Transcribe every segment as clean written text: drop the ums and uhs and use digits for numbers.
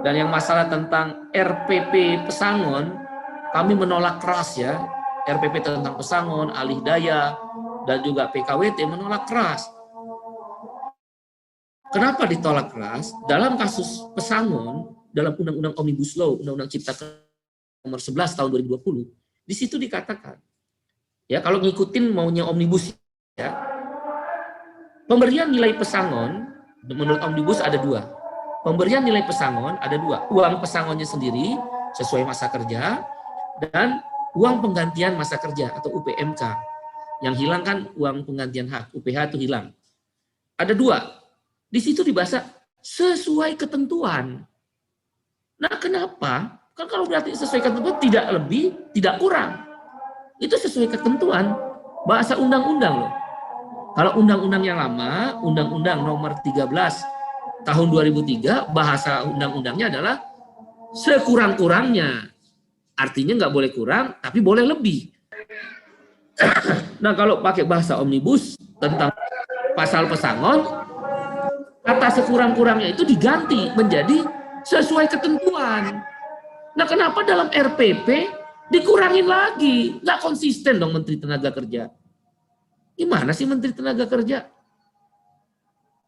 Dan yang masalah tentang RPP Pesangon, kami menolak keras ya. RPP tentang Pesangon, Alih Daya, dan juga PKWT menolak keras. Kenapa ditolak keras? Dalam kasus Pesangon, dalam Undang-Undang Omnibus Law, Undang-Undang Cipta Kerja nomor 11 tahun 2020, di situ dikatakan, ya kalau ngikutin maunya Omnibus, ya, pemberian nilai pesangon menurut Omnibus ada dua. Pemberian nilai pesangon ada dua. Uang pesangonnya sendiri sesuai masa kerja dan uang penggantian masa kerja atau UPMK. Yang hilang kan uang penggantian hak, UPH itu hilang. Ada dua. Di situ dibahas sesuai ketentuan. Nah, kenapa? Kan kalau berarti sesuai ketentuan tidak lebih, tidak kurang. Itu sesuai ketentuan bahasa undang-undang loh. Kalau undang-undang yang lama, Undang-Undang nomor 13 tahun 2003, bahasa undang-undangnya adalah sekurang-kurangnya. Artinya nggak boleh kurang, tapi boleh lebih. Nah, kalau pakai bahasa Omnibus tentang pasal pesangon, kata sekurang-kurangnya itu diganti menjadi sesuai ketentuan. Nah, kenapa dalam RPP dikurangin lagi? Nggak konsisten dong Menteri Tenaga Kerja. Gimana sih Menteri Tenaga Kerja?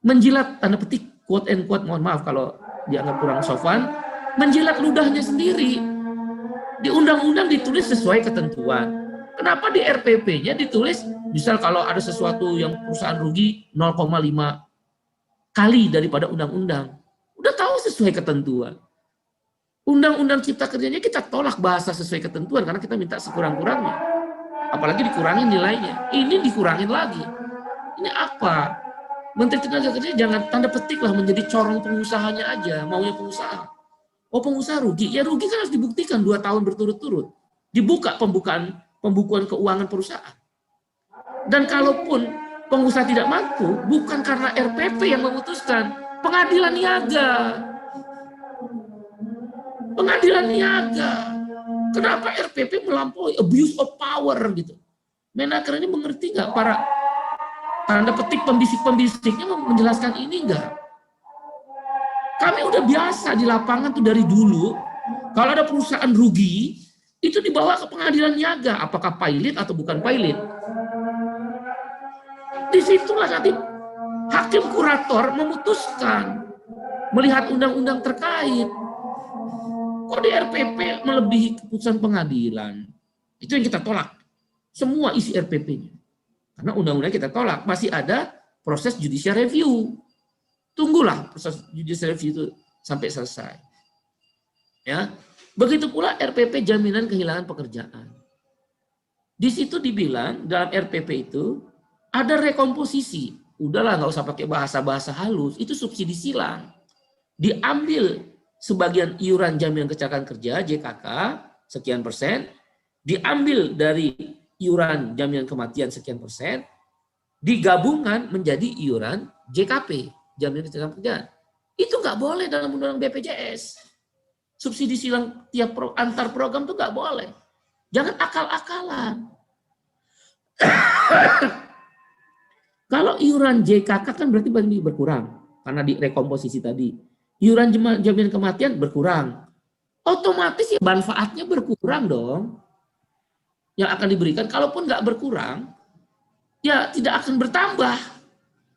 Menjilat, tanda petik, quote and quote, mohon maaf kalau dianggap kurang sopan, menjilat ludahnya sendiri. Di undang-undang ditulis sesuai ketentuan. Kenapa di RPP-nya ditulis, misal kalau ada sesuatu yang perusahaan rugi 0,5 kali daripada undang-undang. Udah tahu sesuai ketentuan. Undang-undang Cipta Kerjanya kita tolak bahasa sesuai ketentuan karena kita minta sekurang-kurangnya. Apalagi dikurangin nilainya. Ini dikurangin lagi. Ini apa? Menteri Tenaga Kerja jangan tanda petik lah menjadi corong pengusahanya aja, maunya pengusaha. Oh, pengusaha rugi. Ya rugi kan harus dibuktikan 2 tahun berturut-turut. Dibuka pembukuan keuangan perusahaan. Dan kalaupun pengusaha tidak mampu, bukan karena RPP yang memutuskan, pengadilan niaga. Pengadilan niaga. Kenapa RPP melampaui abuse of power gitu? Menaker ini mengerti nggak para tanda petik pembisik-pembisiknya menjelaskan ini nggak? Kami udah biasa di lapangan tuh dari dulu, kalau ada perusahaan rugi, itu dibawa ke pengadilan niaga, apakah pilot atau bukan pilot. Disitulah nanti hakim kurator memutuskan, melihat undang-undang terkait. Kok di RPP melebihi keputusan pengadilan? Itu yang kita tolak. Semua isi RPP-nya. Karena undang-undang kita tolak. Masih ada proses judicial review. Tunggulah proses judicial review itu sampai selesai. Ya, begitu pula RPP jaminan kehilangan pekerjaan. Di situ dibilang dalam RPP itu ada rekomposisi. Udahlah nggak usah pakai bahasa-bahasa halus. Itu subsidi silang. Diambil sebagian iuran jaminan kecelakaan kerja JKK sekian persen, diambil dari iuran jaminan kematian sekian persen, digabungkan menjadi iuran JKP jaminan kecelakaan kerja. Itu nggak boleh dalam undang-undang BPJS. Subsidi silang tiap antar program itu nggak boleh. Jangan akal-akalan. Kalau iuran JKK kan berarti berkurang karena direkomposisi tadi. Iuran jaminan kematian berkurang. Otomatis ya manfaatnya berkurang dong. Yang akan diberikan, kalaupun nggak berkurang, ya tidak akan bertambah.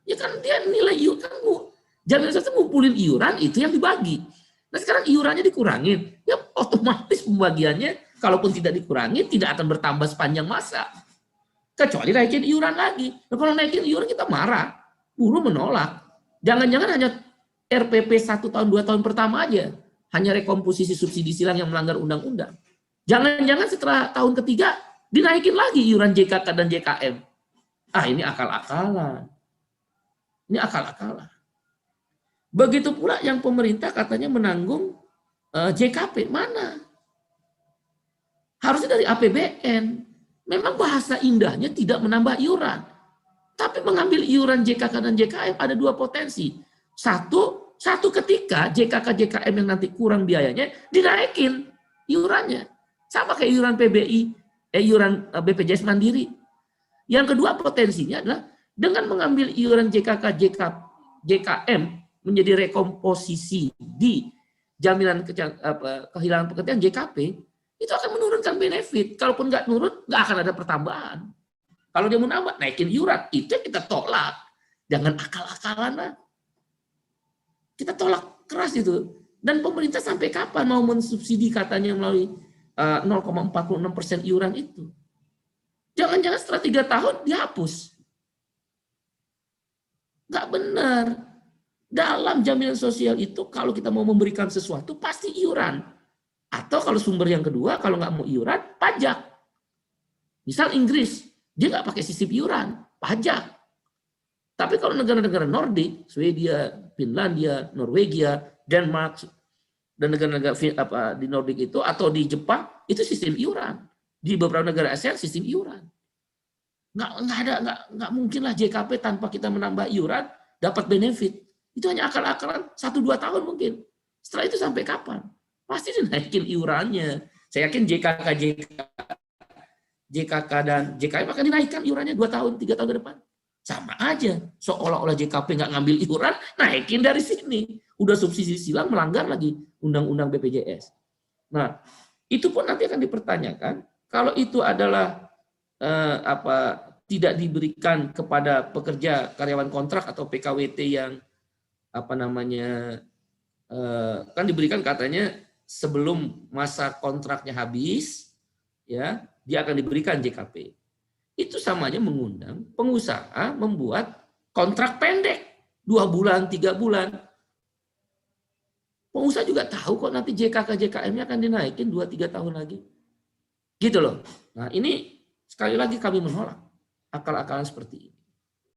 Ya kan dia nilai iuran, jaminan sosial ngumpulin iuran, itu yang dibagi. Nah sekarang iurannya dikurangin, ya otomatis pembagiannya, kalaupun tidak dikurangi, tidak akan bertambah sepanjang masa. Kecuali naikin iuran lagi. Nah, kalau naikin iuran kita marah, buruh menolak. Jangan-jangan hanya RPP 1 tahun 2 tahun pertama aja hanya rekomposisi subsidi silang yang melanggar undang-undang. Jangan-jangan setelah tahun ketiga dinaikin lagi iuran JKK dan JKM. Ah, ini akal-akalan. Ini akal-akalan. Begitu pula yang pemerintah katanya menanggung JKP, mana? Harusnya dari APBN. Memang bahasa indahnya tidak menambah iuran. Tapi mengambil iuran JKK dan JKM ada 2 potensi. Satu ketika JKK JKM yang nanti kurang biayanya dinaikin iurannya. Sama kayak iuran PBI, iuran BPJS Mandiri. Yang kedua potensinya adalah dengan mengambil iuran JKK JKM menjadi rekomposisi di jaminan kehilangan pekerjaan JKP, itu akan menurunkan benefit. Kalaupun nggak nurun, nggak akan ada pertambahan. Kalau dia mau nambah, naikin iuran. Itu yang kita tolak. Jangan akal-akalan lah. Kita tolak keras itu. Dan pemerintah sampai kapan mau mensubsidi katanya melalui 0,46% iuran itu? Jangan-jangan setelah 3 tahun dihapus. Nggak benar. Dalam jaminan sosial itu kalau kita mau memberikan sesuatu pasti iuran. Atau kalau sumber yang kedua, kalau nggak mau iuran, pajak. Misal Inggris, dia nggak pakai sistem iuran, pajak. Tapi kalau negara-negara Nordik, Swedia, Finlandia, Norwegia, Denmark, dan negara-negara di Nordik itu, atau di Jepang, itu sistem iuran. Di beberapa negara ASEAN sistem iuran. Nggak mungkin lah JKP tanpa kita menambah iuran dapat benefit. Itu hanya akal-akalan 1-2 tahun mungkin. Setelah itu sampai kapan? Pasti dinaikin iurannya. Saya yakin JKK dan JKM akan dinaikkan iurannya 2 tahun, 3 tahun ke depan. Sama aja. Seolah-olah JKP nggak ngambil iuran, naikin dari sini. Udah subsidi silang, melanggar lagi Undang-Undang BPJS. Nah, itu pun nanti akan dipertanyakan. Kalau itu adalah tidak diberikan kepada pekerja karyawan kontrak atau PKWT yang kan diberikan katanya sebelum masa kontraknya habis, ya dia akan diberikan JKP. Itu samanya mengundang pengusaha membuat kontrak pendek 2 bulan, 3 bulan. Pengusaha juga tahu kok nanti JKK-JKM-nya akan dinaikin 2-3 tahun lagi. Gitu loh. Nah ini sekali lagi kami menolak akal-akalan seperti ini.